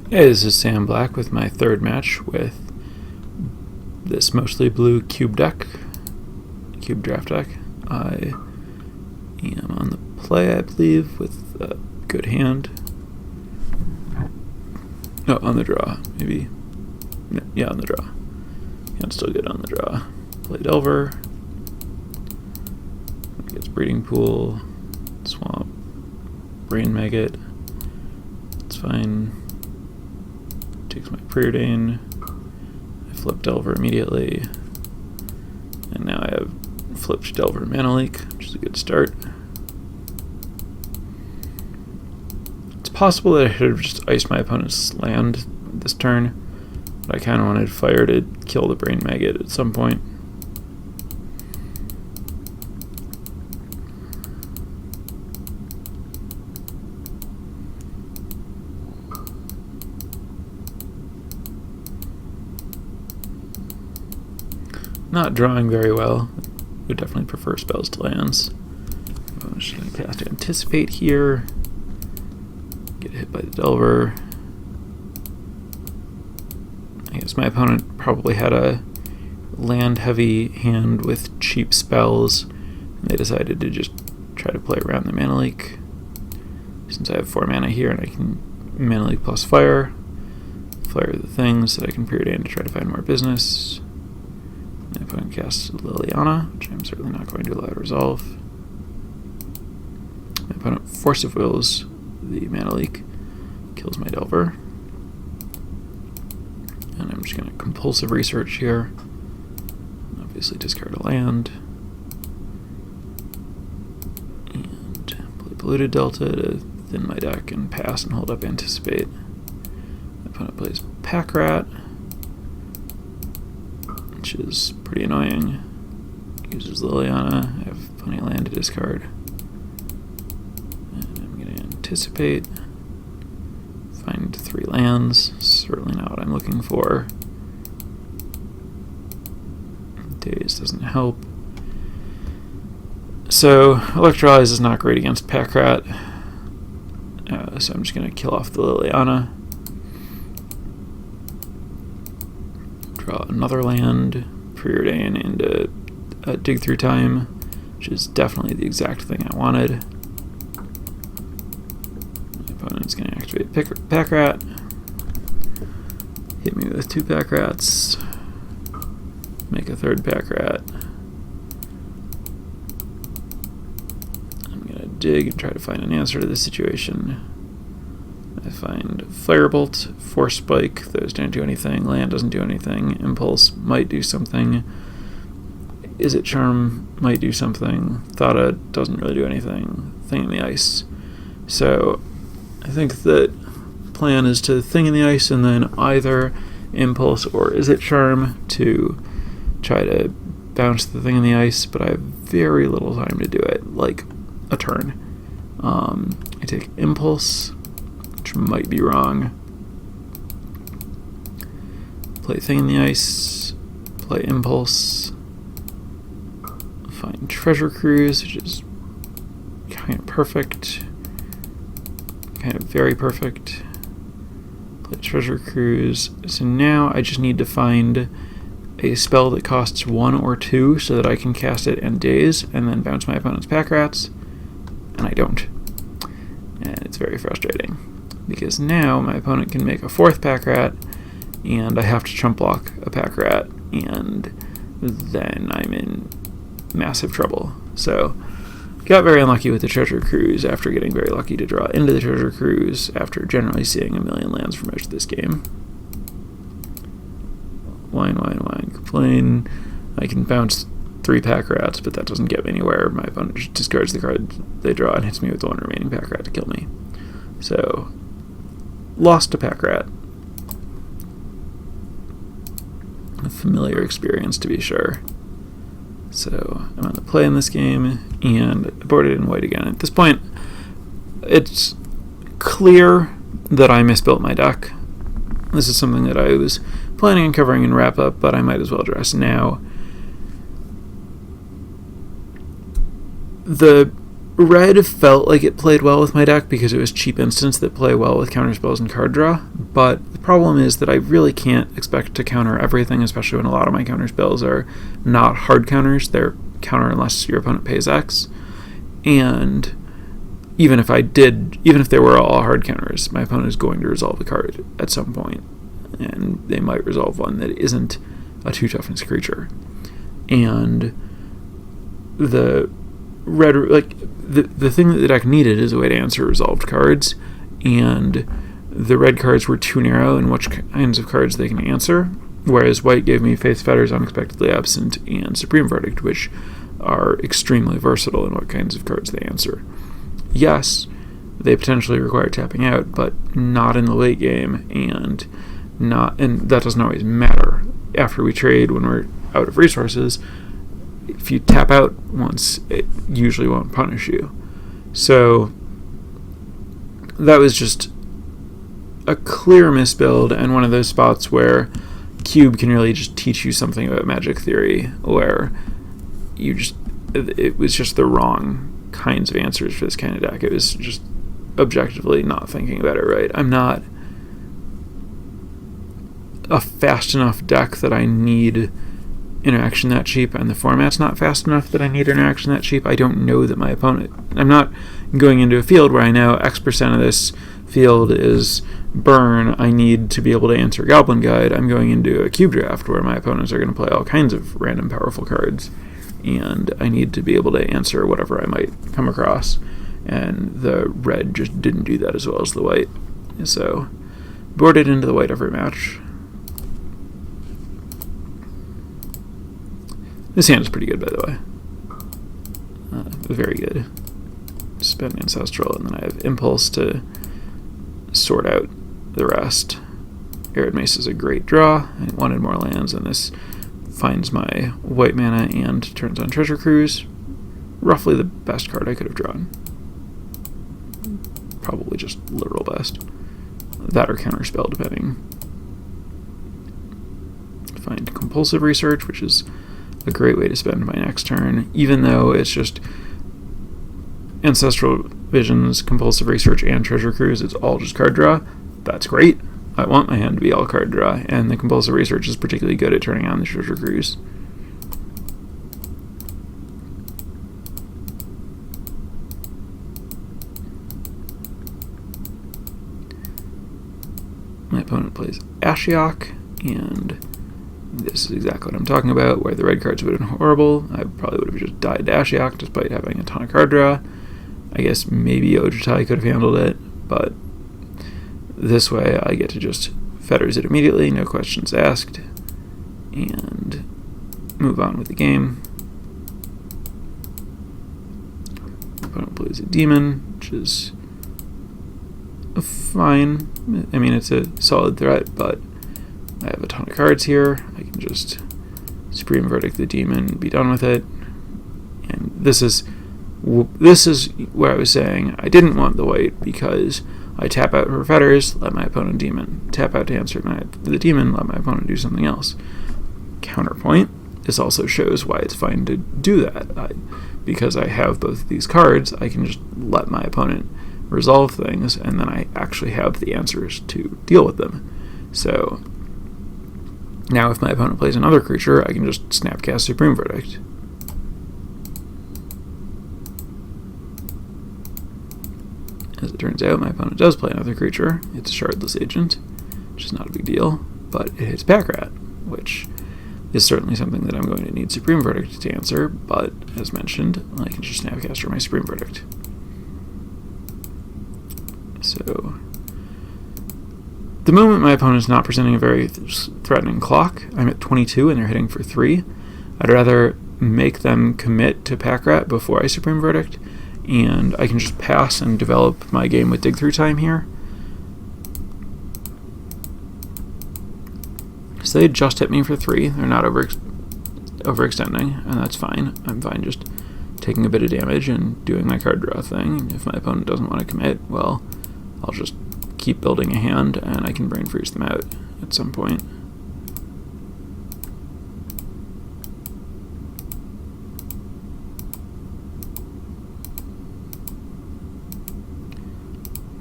Hey, this is Sam Black with my third match with this mostly blue cube draft deck. I am on the play, I believe, with a good hand. Oh, on the draw, maybe. Yeah, on the draw. Hand's still good on the draw. Play Delver. Gets Breeding Pool, Swamp, Brain Maggot. It's fine. Takes my Preordain. I flip Delver immediately. And now I have flipped Delver Mana Leak, which is a good start. It's possible that I should have just iced my opponent's land this turn, but I kind of wanted Fire to kill the Brain Maggot at some point. Not drawing very well. Would definitely prefer spells to lands. I'm just going to cast Anticipate here. Get hit by the Delver. I guess my opponent probably had a land-heavy hand with cheap spells, and they decided to just try to play around the Mana Leak. Since I have 4 mana here and I can Mana Leak plus Fire the things that I can Preordain to try to find more business. My opponent casts Liliana, which I'm certainly not going to allow to resolve. My opponent Force of Wills the Mana Leak, kills my Delver. And I'm just going to Compulsive Research here. Obviously discard a land. And play Polluted Delta to thin my deck and pass and hold up Anticipate. My opponent plays Pack Rat, which is pretty annoying. Uses Liliana. I have plenty of land to discard. And I'm going to Anticipate. Find 3 lands. Certainly not what I'm looking for. Daze doesn't help. So, Electrolyze is not great against Pack Rat. So I'm just going to kill off the Liliana. Draw another land, Preordain into Dig Through Time, which is definitely the exact thing I wanted. My opponent's going to activate Pack Rat, hit me with 2 Pack Rats, make a 3rd Pack Rat. I'm going to dig and try to find an answer to this situation. I find Firebolt, Force Spike, those don't do anything, land doesn't do anything, Impulse might do something, Izzet Charm might do something, Thada doesn't really do anything, Thing in the Ice. So I think that plan is to Thing in the Ice and then either Impulse or Izzet Charm to try to bounce the Thing in the Ice, but I have very little time to do it, like a turn. I take Impulse, which might be wrong. Play Thing in the Ice, play Impulse, find Treasure Cruise, which is kind of perfect, kind of very perfect. Play Treasure Cruise. So now I just need to find a spell that costs 1 or 2 so that I can cast it and daze, and then bounce my opponent's Pack Rats, and I don't. And it's very frustrating, because now my opponent can make a 4th Pack Rat, and I have to chump block a Pack Rat, and then I'm in massive trouble. So, got very unlucky with the Treasure Cruise after getting very lucky to draw into the Treasure Cruise after generally seeing a million lands for most of this game. Whine, complain. I can bounce 3 Pack Rats, but that doesn't get me anywhere. My opponent just discards the card they draw and hits me with the 1 remaining Pack Rat to kill me. So, lost to Pack Rat. A familiar experience, to be sure. So, I'm on the play in this game, and I boarded in white again. At this point, it's clear that I misbuilt my deck. This is something that I was planning on covering in wrap-up, but I might as well address now. The Red felt like it played well with my deck because it was cheap instants that play well with counterspells and card draw, but the problem is that I really can't expect to counter everything, especially when a lot of my counterspells are not hard counters. They're counter unless your opponent pays X. And even if they were all hard counters, my opponent is going to resolve a card at some point, and they might resolve one that isn't a 2 toughness creature. And the red, the thing that the deck needed is a way to answer resolved cards, and the red cards were too narrow in which kinds of cards they can answer, whereas white gave me Faith's Fetters, Unexpectedly Absent, and Supreme Verdict, which are extremely versatile in what kinds of cards they answer. Yes, they potentially require tapping out, but not in the late game, and that doesn't always matter. After we trade, when we're out of resources, if you tap out once, it usually won't punish you. So that was just a clear misbuild, and one of those spots where Cube can really just teach you something about Magic theory, where it was just the wrong kinds of answers for this kind of deck. It was just objectively not thinking about it right. I'm not a fast enough deck that I need interaction that cheap, and the format's not fast enough that I need interaction that cheap. I don't know that my opponent... I'm not going into a field where I know X% of this field is burn. I need to be able to answer Goblin Guide. I'm going into a cube draft where my opponents are going to play all kinds of random powerful cards, and I need to be able to answer whatever I might come across, and the red just didn't do that as well as the white. So boarded into the white every match. This hand is pretty good, by the way. Very good. Spend Ancestral, and then I have Impulse to sort out the rest. Arid Mace is a great draw. I wanted more lands, and this finds my white mana and turns on Treasure Cruise. Roughly the best card I could have drawn. Probably just literal best. That or Counterspell, depending. Find Compulsive Research, which is a great way to spend my next turn, even though it's just Ancestral Visions, Compulsive Research, and Treasure Cruise. It's all just card draw. That's great. I want my hand to be all card draw, and the Compulsive Research is particularly good at turning on the Treasure Cruise. My opponent plays Ashiok, and this is exactly what I'm talking about, where the red cards would have been horrible. I probably would have just died to Ashiok despite having a ton of card draw. I guess maybe Ojutai could have handled it, but this way I get to just Fetters it immediately, no questions asked, and move on with the game. Opponent plays a Demon, which is fine. I mean, it's a solid threat, but I have a ton of cards here. I can just Supreme Verdict the Demon, be done with it. And this is where I was saying I didn't want the white, because I tap out for Fetters, let my opponent Demon. Tap out to answer the Demon, let my opponent do something else. Counterpoint, this also shows why it's fine to do that. Because I have both of these cards, I can just let my opponent resolve things, and then I actually have the answers to deal with them. So now if my opponent plays another creature, I can just Snapcast Supreme Verdict. As it turns out, my opponent does play another creature. It's a Shardless Agent, which is not a big deal, but it hits Packrat, which is certainly something that I'm going to need Supreme Verdict to answer, but as mentioned, I can just Snapcaster my Supreme Verdict. So the moment my opponent is not presenting a very threatening clock, I'm at 22 and they're hitting for 3. I'd rather make them commit to Packrat before I Supreme Verdict, and I can just pass and develop my game with Dig Through Time here. So they just hit me for 3. They're not overextending, and that's fine. I'm fine just taking a bit of damage and doing my card draw thing. If my opponent doesn't want to commit, well, I'll just keep building a hand, and I can Brain Freeze them out at some point.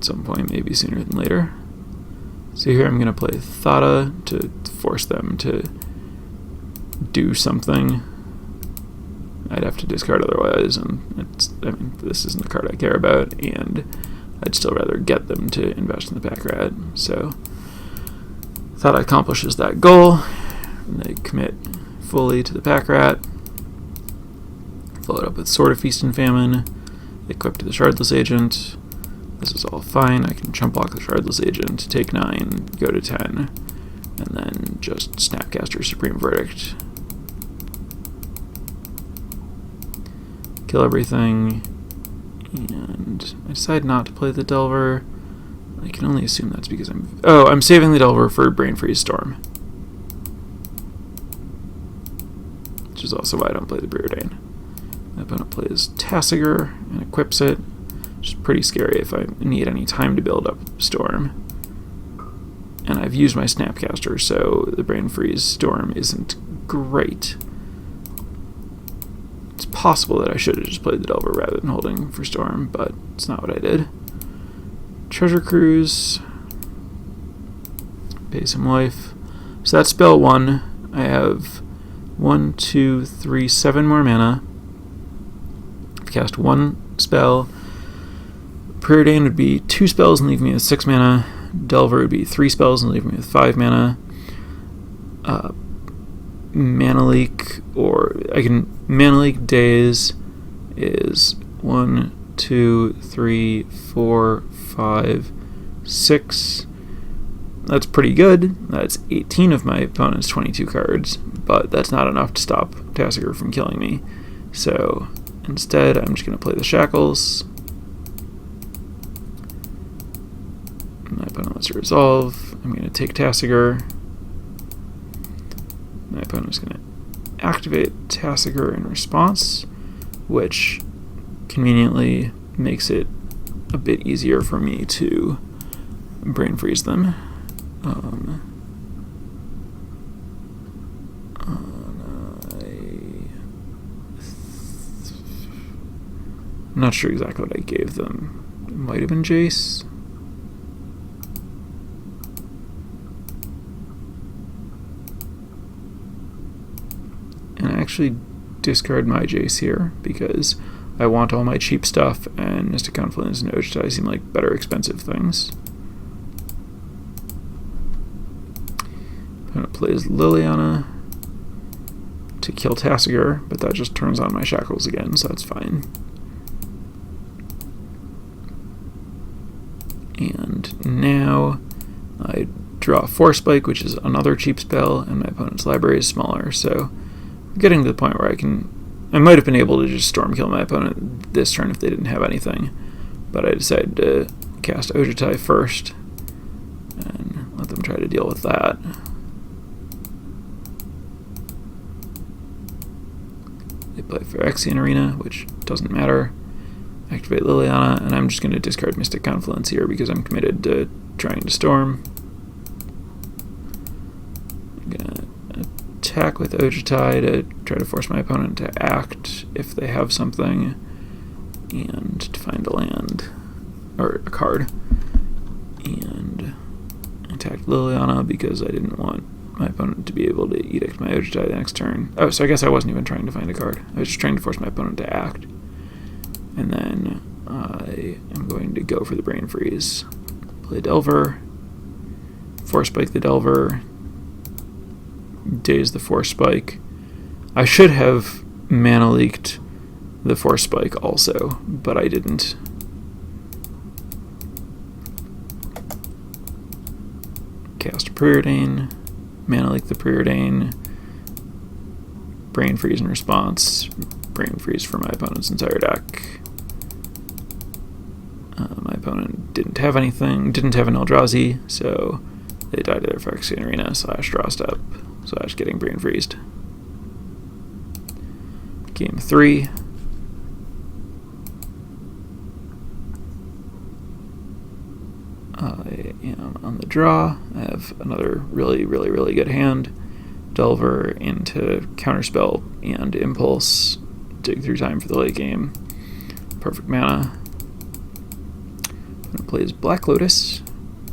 some point, maybe sooner than later. So here I'm going to play Thada to force them to do something. I'd have to discard otherwise, and this isn't a card I care about, and I'd still rather get them to invest in the pack rat. So Thada accomplishes that goal, and they commit fully to the pack rat. Follow it up with Sword of Feast and Famine, equip to the Shardless Agent. This is all fine. I can chump block the Shardless Agent, take 9, go to 10, and then just Snapcaster Supreme Verdict. Kill everything, and I decide not to play the Delver. I can only assume that's because I'm saving the Delver for Brain Freeze Storm. Which is also why I don't play the Preordain. My opponent plays Tasigur and equips it, which is pretty scary if I need any time to build up Storm. And I've used my Snapcaster, so the Brain Freeze Storm isn't great. It's possible that I should have just played the Delver rather than holding for Storm, but it's not what I did. Treasure Cruise. Pay some life. So that's spell 1. I have 1, 2, 3, 7 more mana. I've cast 1 spell. Preordain would be 2 spells and leave me with 6 mana. Delver would be 3 spells and leave me with 5 mana. Mana Leak, or I can Mana Leak Days is 1, 2, 3, 4, 5, 6. That's pretty good. That's 18 of my opponent's 22 cards, but that's not enough to stop Tasigur from killing me. So instead, I'm just going to play the Shackles. My opponent wants to resolve. I'm going to take Tasigur. My opponent is going to activate Tasigur in response, which conveniently makes it a bit easier for me to Brain Freeze them. I'm not sure exactly what I gave them. It might have been Jace. And I actually discard my Jace here because I want all my cheap stuff, and Mystic Confluence and Ojutai seem like better expensive things. Opponent plays Liliana to kill Tasigur, but that just turns on my Shackles again, so that's fine. And now I draw a Force Spike, which is another cheap spell, and my opponent's library is smaller, so I'm getting to the point where I might have been able to just Storm kill my opponent this turn if they didn't have anything, but I decided to cast Ojutai first and let them try to deal with that. They play Phyrexian Arena, which doesn't matter. Activate Liliana, and I'm just going to discard Mystic Confluence here because I'm committed to trying to Storm. I'm going to attack with Ojutai to try to force my opponent to act if they have something, and to find a land, or a card. And attack Liliana because I didn't want my opponent to be able to Edict my Ojutai the next turn. Oh, so I guess I wasn't even trying to find a card. I was just trying to force my opponent to act. And then I am going to go for the Brain Freeze. Play Delver. Force Spike the Delver. Daze the Force Spike. I should have Mana Leaked the Force Spike also, but I didn't. Cast Preordain. Mana Leak the Preordain. Brain Freeze in response. Brain Freeze for my opponent's entire deck. My opponent didn't have anything, didn't have an Eldrazi, so they died to their Phyrexian Arena / draw step / getting Brain Freezed. Game 3. I am on the draw. I have another really good hand. Delver into Counterspell and Impulse. Dig through time for the late game. Perfect mana. Opponent plays Black Lotus.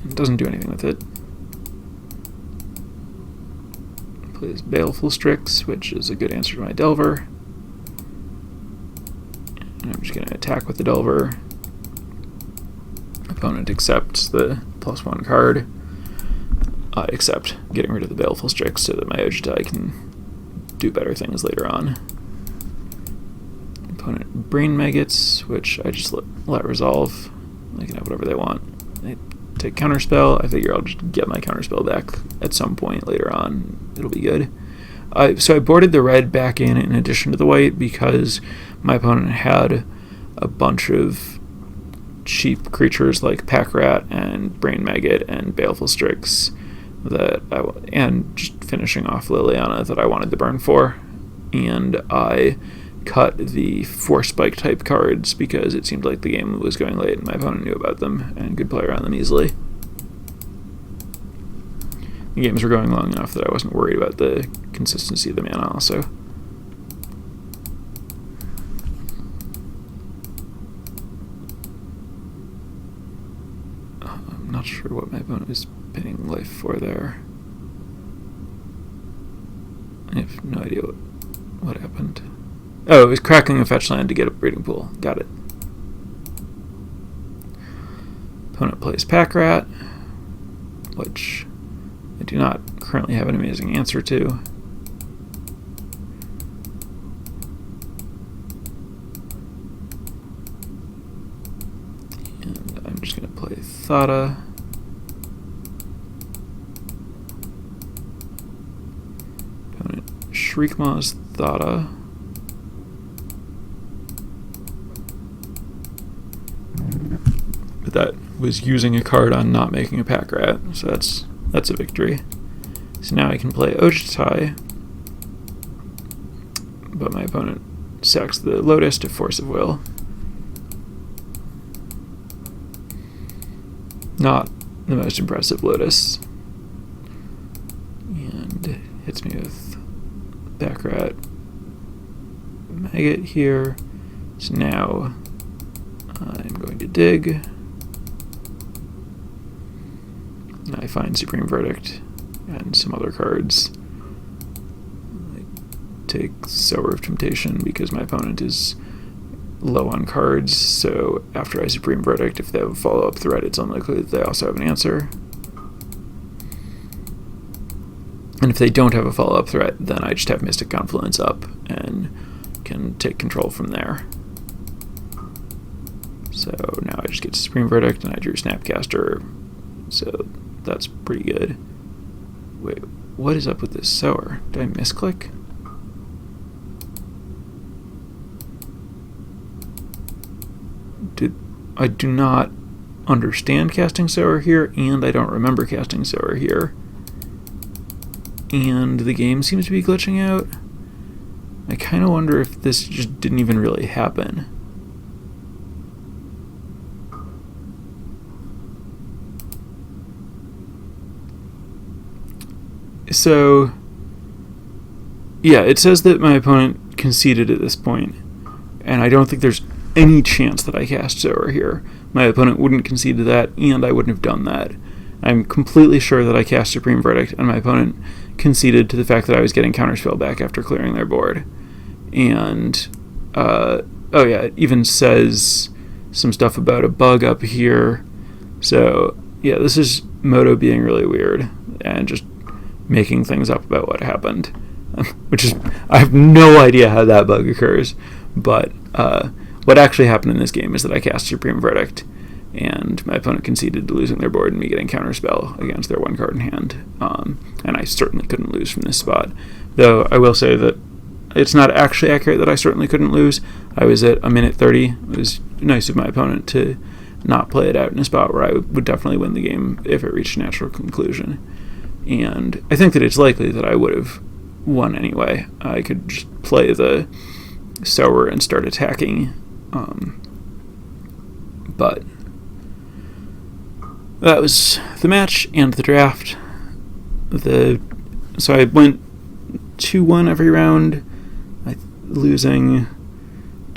It doesn't do anything with it. Plays Baleful Strix, which is a good answer to my Delver. And I'm just going to attack with the Delver. Opponent accepts the +1 card. I accept getting rid of the Baleful Strix so that my Ojutai can do better things later on. Opponent Brain Maggots, which I just let resolve. They can have whatever they want. They take Counterspell. I figure I'll just get my Counterspell back at some point later on. It'll be good. So I boarded the red back in addition to the white because my opponent had a bunch of cheap creatures like Pack Rat and Brain Maggot and Baleful Strix and just finishing off Liliana that I wanted to burn for. And I cut the Force Spike type cards because it seemed like the game was going late and my opponent knew about them and could play around them easily. The games were going long enough that I wasn't worried about the consistency of the mana also. I'm not sure what my opponent was paying life for there. I have no idea what happened. Oh, it was cracking a fetch land to get a breeding pool. Got it. Opponent plays Pack Rat, which I do not currently have an amazing answer to. And I'm just going to play Thada. Opponent Shriekmaw's Thada. But that was using a card on not making a Pack Rat, so that's a victory. So now I can play Ojutai, but my opponent sacks the Lotus to Force of Will. Not the most impressive Lotus. And hits me with Pack Rat Maggot here. So now I'm going to dig. I find Supreme Verdict and some other cards. I take Sower of Temptation because my opponent is low on cards, so after I Supreme Verdict, if they have a follow-up threat, it's unlikely that they also have an answer. And if they don't have a follow-up threat, then I just have Mystic Confluence up and can take control from there. So now I just get Supreme Verdict and I drew Snapcaster, so that's pretty good. Wait, what is up with this Sower? Did I misclick? I do not understand casting Sower here, and I don't remember casting Sower here. And the game seems to be glitching out. I kind of wonder if this just didn't even really happen. So, yeah, it says that my opponent conceded at this point, and I don't think there's any chance that I cast Sower here. My opponent wouldn't concede to that, and I wouldn't have done that. I'm completely sure that I cast Supreme Verdict, and my opponent conceded to the fact that I was getting Counterspell back after clearing their board. And, oh yeah, it even says some stuff about a bug up here. So, yeah, this is Moto being really weird, and just making things up about what happened. Which is, I have no idea how that bug occurs, but what actually happened in this game is that I cast Supreme Verdict, and my opponent conceded to losing their board and me getting Counterspell against their one card in hand, and I certainly couldn't lose from this spot. Though I will say that it's not actually accurate that I certainly couldn't lose. I was at a minute 30. It was nice of my opponent to not play it out in a spot where I would definitely win the game if it reached a natural conclusion. And I think that it's likely that I would have won anyway. I could just play the Sower and start attacking. But that was the match and the draft. So I went 2-1 every round, losing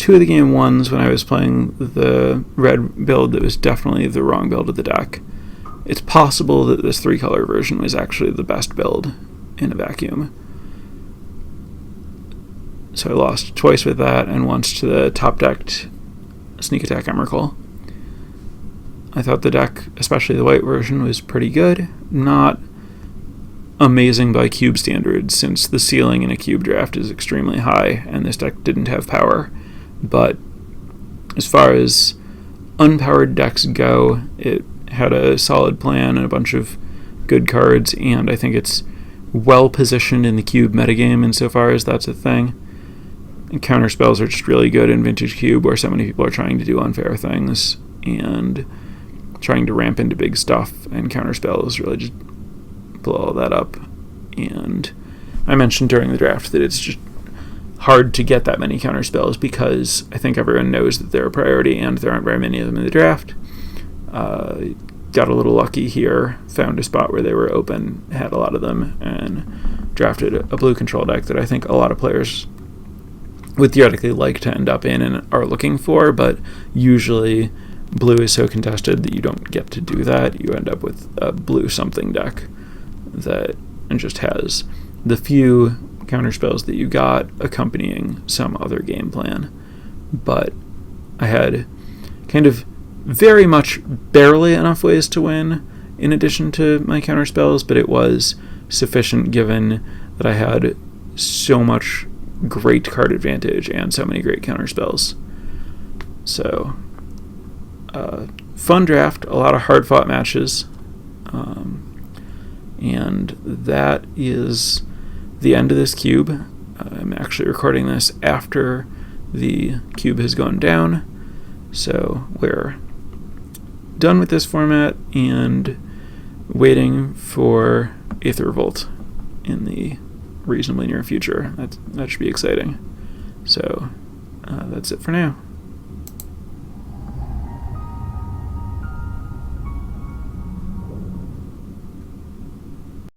2 of the game 1s when I was playing the red build that was definitely the wrong build of the deck. It's possible that this 3-color version was actually the best build in a vacuum. So I lost twice with that, and once to the top-decked Sneak Attack Emrakul. I thought the deck, especially the white version, was pretty good. Not amazing by cube standards, since the ceiling in a cube draft is extremely high, and this deck didn't have power. But as far as unpowered decks go, it had a solid plan and a bunch of good cards, and I think it's well positioned in the cube metagame insofar as that's a thing. And counter spells are just really good in Vintage Cube, where so many people are trying to do unfair things and trying to ramp into big stuff, and counter spells really just blow all that up. And I mentioned during the draft that it's just hard to get that many counter spells because I think everyone knows that they're a priority and there aren't very many of them in the draft. Got a little lucky here, found a spot where they were open, had a lot of them, and drafted a blue control deck that I think a lot of players would theoretically like to end up in and are looking for, but usually blue is so contested that you don't get to do that. You end up with a blue something deck that just has the few counter spells that you got accompanying some other game plan. But I had kind of very much barely enough ways to win in addition to my counter spells, but it was sufficient given that I had so much great card advantage and so many great counter spells. So fun draft, a lot of hard fought matches, and that is the end of this cube. I'm actually recording this after the cube has gone down, so we're done with this format and waiting for Aether Revolt in the reasonably near future. That should be exciting. So that's it for now.